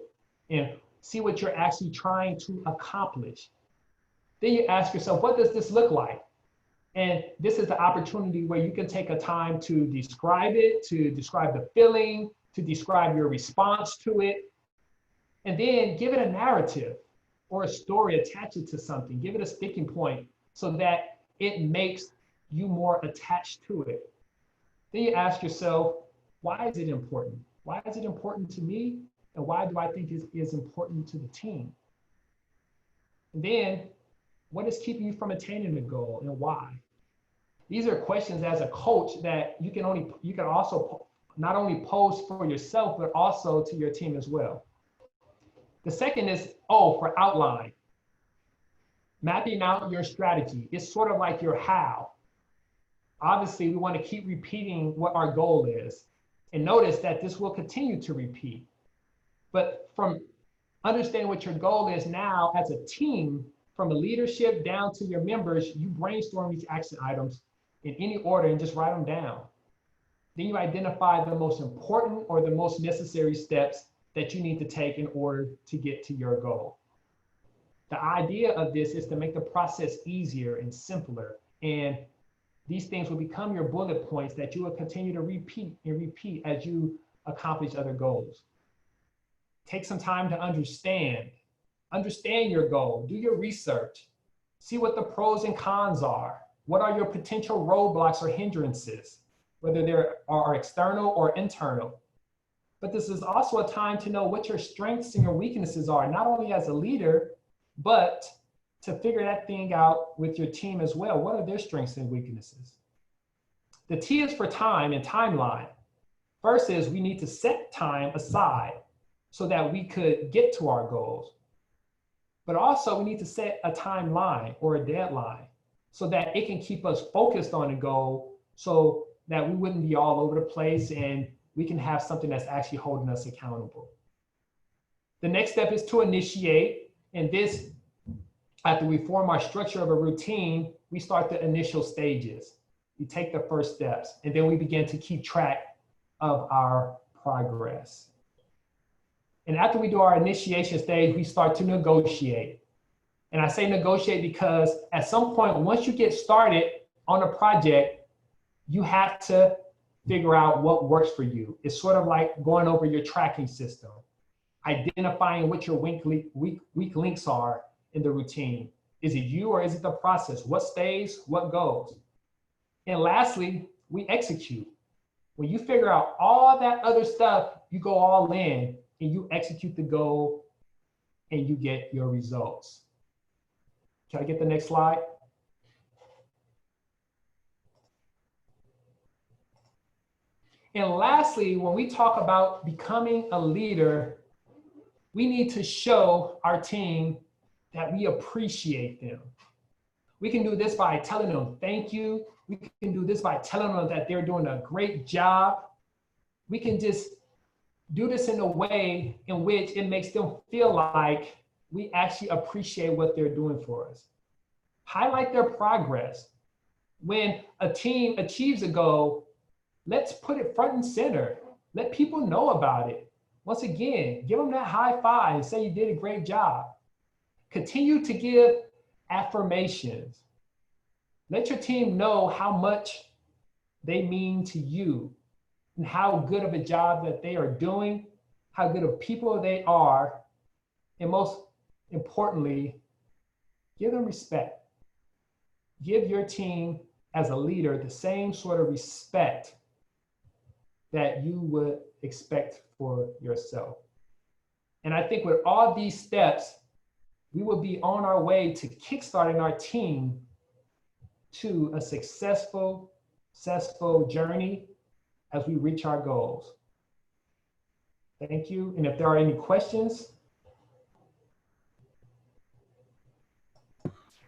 and see what you're actually trying to accomplish. Then you ask yourself, what does this look like? And this is the opportunity where you can take a time to describe it, to describe the feeling, to describe your response to it, and then give it a narrative or a story, attach it to something, give it a sticking point so that it makes you more attached to it. Then you ask yourself, why is it important? Why is it important to me? And why do I think it is important to the team? And then, what is keeping you from attaining the goal and why? These are questions as a coach that you can also not only pose for yourself, but also to your team as well. The second is O for outline. Mapping out your strategy. It's sort of like your how. Obviously, we want to keep repeating what our goal is. And notice that this will continue to repeat. But from understanding what your goal is now as a team, from the leadership down to your members, you brainstorm these action items in any order and just write them down. Then you identify the most important or the most necessary steps that you need to take in order to get to your goal. The idea of this is to make the process easier and simpler. And these things will become your bullet points that you will continue to repeat and repeat as you accomplish other goals. Take some time to understand your goal, do your research, see what the pros and cons are. What are your potential roadblocks or hindrances, whether they are external or internal? But this is also a time to know what your strengths and your weaknesses are, not only as a leader, but to figure that thing out with your team as well. What are their strengths and weaknesses? The T is for time and timeline. First is we need to set time aside so that we could get to our goals. But also we need to set a timeline or a deadline so that it can keep us focused on a goal so that we wouldn't be all over the place and we can have something that's actually holding us accountable. The next step is to initiate, and this, after we form our structure of a routine, we start the initial stages. We take the first steps, and then we begin to keep track of our progress. And after we do our initiation stage, we start to negotiate. And I say negotiate because at some point, once you get started on a project, you have to figure out what works for you. It's sort of like going over your tracking system, identifying what your weak links are in the routine. Is it you or is it the process? What stays, what goes? And lastly, we execute. When you figure out all that other stuff, you go all in and you execute the goal and you get your results. Can I get the next slide? And lastly, when we talk about becoming a leader, we need to show our team that we appreciate them. We can do this by telling them thank you. We can do this by telling them that they're doing a great job. We can just do this in a way in which it makes them feel like we actually appreciate what they're doing for us. Highlight their progress. When a team achieves a goal, let's put it front and center. Let people know about it. Once again, give them that high five and say you did a great job. Continue to give affirmations. Let your team know how much they mean to you and how good of a job that they are doing, how good of people they are, and most importantly, give them respect. Give your team as a leader the same sort of respect that you would expect for yourself. And I think with all these steps, we will be on our way to kickstarting our team to a successful journey as we reach our goals. Thank you. And if there are any questions.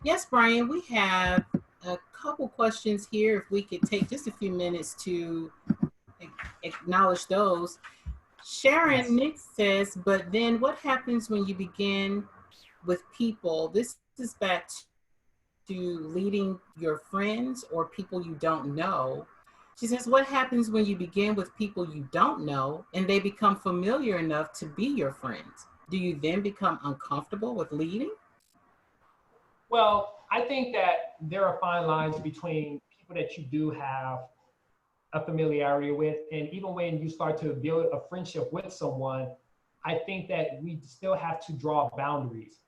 Yes, Brian, we have a couple questions here. If we could take just a few minutes to acknowledge those. Sharon Nick says, but then what happens when you begin with people? This is back to leading your friends or people you don't know. She says, what happens when you begin with people you don't know and they become familiar enough to be your friends? Do you then become uncomfortable with leading? Well, I think that there are fine lines between people that you do have a familiarity with, and even when you start to build a friendship with someone, I think that we still have to draw boundaries.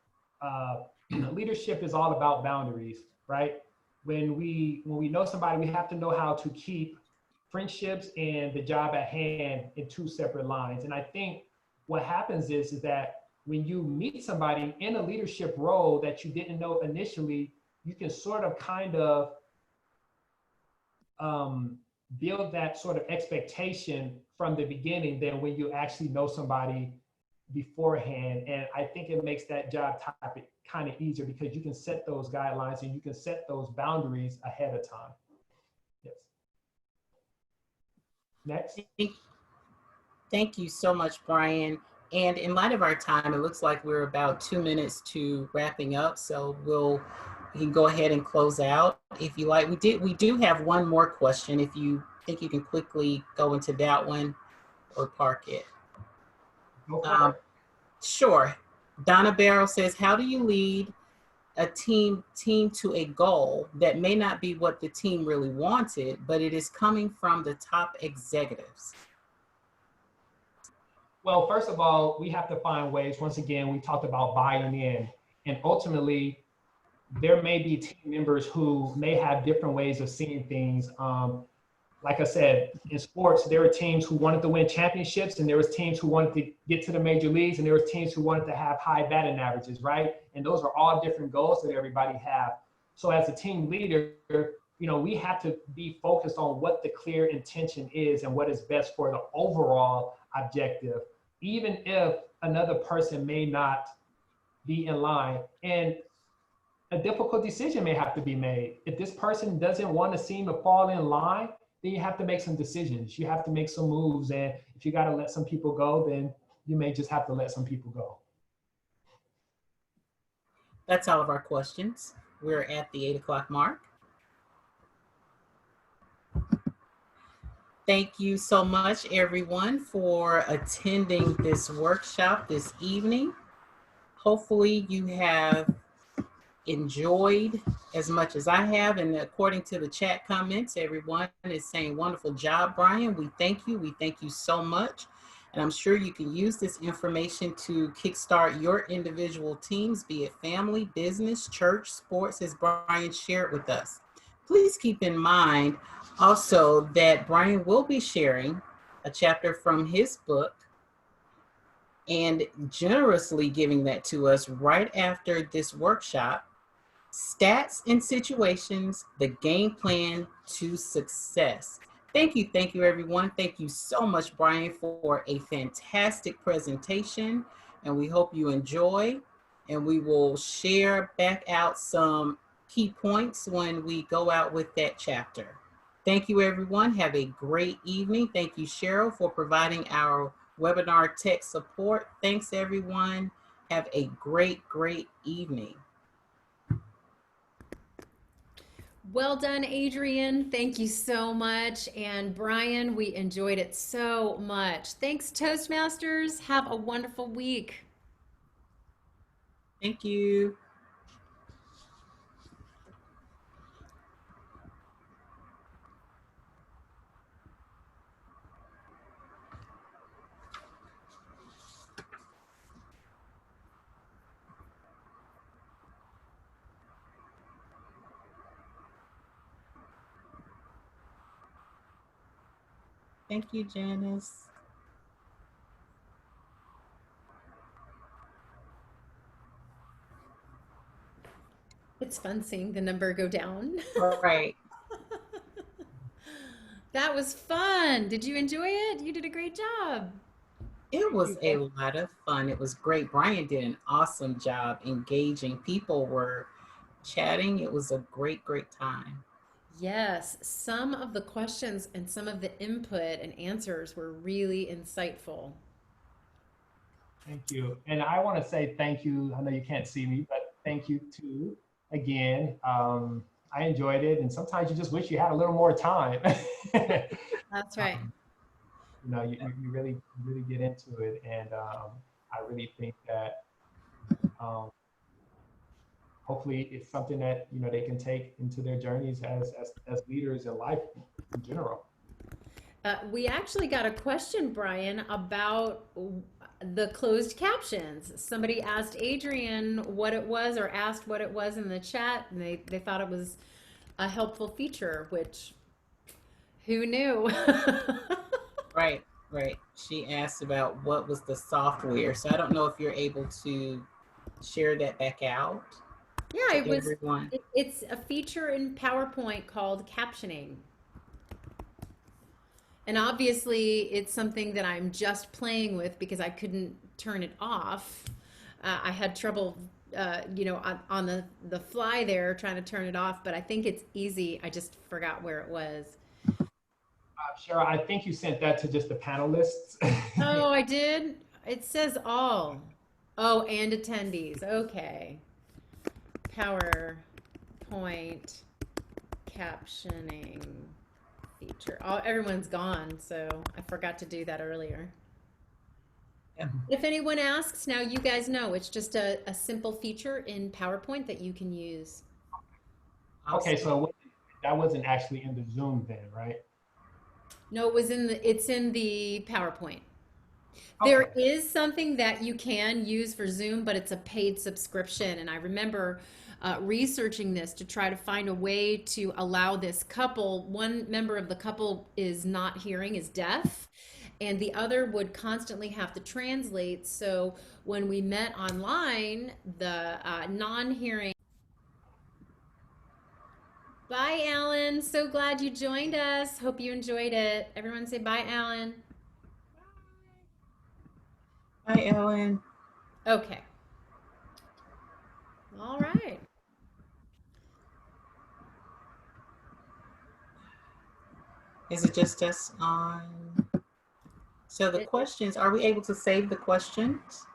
Uh, Leadership is all about boundaries, right? When we know somebody, we have to know how to keep friendships and the job at hand in two separate lines. And I think what happens is that when you meet somebody in a leadership role that you didn't know initially, you can sort of kind of um, build that sort of expectation from the beginning than when you actually know somebody beforehand. And I think it makes that job topic kind of easier because you can set those guidelines and you can set those boundaries ahead of time. Yes. Next. Thank you so much, Brian. And in light of our time, it looks like we're about 2 minutes to wrapping up. So we can go ahead and close out if you like. We do have one more question. If you think you can quickly go into that one or park it. Go for Um, it. sure. Donna Barrow says, "How do you lead a team to a goal that may not be what the team really wanted, but it is coming from the top executives?" Well, first of all, we have to find ways. Once again, we talked about buying in, and ultimately, there may be team members who may have different ways of seeing things. Like I said, in sports, there were teams who wanted to win championships, and there was teams who wanted to get to the major leagues, and there was teams who wanted to have high batting averages, right? And those are all different goals that everybody have. So as a team leader, we have to be focused on what the clear intention is and what is best for the overall objective, even if another person may not be in line. And a difficult decision may have to be made. If this person doesn't want to seem to fall in line, then you have to make some decisions. You have to make some moves. And if you got to let some people go, then you may just have to let some people go. That's all of our questions. We're at the 8 o'clock mark. Thank you so much, everyone, for attending this workshop this evening. Hopefully, you have enjoyed as much as I have. And according to the chat comments, everyone is saying, wonderful job, Brian. We thank you. We thank you so much. And I'm sure you can use this information to kickstart your individual teams, be it family, business, church, sports, as Brian shared with us. Please keep in mind also that Brian will be sharing a chapter from his book and generously giving that to us right after this workshop. Stats and situations, the game plan to success. Thank you, everyone. Thank you so much, Brian, for a fantastic presentation. And we hope you enjoy. And we will share back out some key points when we go out with that chapter. Thank you, everyone. Have a great evening. Thank you, Cheryl, for providing our webinar tech support. Thanks, everyone. Have a great evening. Well done, Adrian. Thank you so much. And Brian, we enjoyed it so much. Thanks, Toastmasters. Have a wonderful week. Thank you. Thank you, Janice. It's fun seeing the number go down. Right. That was fun. Did you enjoy it? You did a great job. It Thank was you. a lot of fun. It was great. Brian did an awesome job engaging. People were chatting. It was a great time. Yes, some of the questions and some of the input and answers were really insightful. Thank you. And I want to say thank you. I know you can't see me, but thank you to again. I enjoyed it, and sometimes you just wish you had a little more time. That's right. You really get into it, and I really think that um, hopefully it's something that they can take into their journeys as leaders in life in general. We actually got a question, Brian, about the closed captions. Somebody asked Adrian what it was, or asked what it was in the chat, and they thought it was a helpful feature, which who knew? Right, right. She asked about what was the software. So I don't know if you're able to share that back out Yeah, to everyone. it's a feature in PowerPoint called captioning. And obviously, it's something that I'm just playing with because I couldn't turn it off. I had trouble, on the fly there trying to turn it off, but I think it's easy. I just forgot where it was. Sure, I think you sent that to just the panelists. Oh, I did? It says all. Oh, and attendees. Okay. PowerPoint captioning feature. Everyone's gone, so I forgot to do that earlier. Yep. If anyone asks, now you guys know it's just a simple feature in PowerPoint that you can use. Okay, Awesome. so that wasn't actually in the Zoom then, right? No, it's in the PowerPoint. Okay. There is something that you can use for Zoom, but it's a paid subscription. And I remember researching this to try to find a way to allow this couple. One member of the couple is not hearing, is deaf, and the other would constantly have to translate. So when we met online, the non-hearing. Bye, Alan. So glad you joined us. Hope you enjoyed it. Everyone say bye, Alan. Hi, Ellen. Okay. All right. Is it just us on? So the It, questions, are we able to save the questions?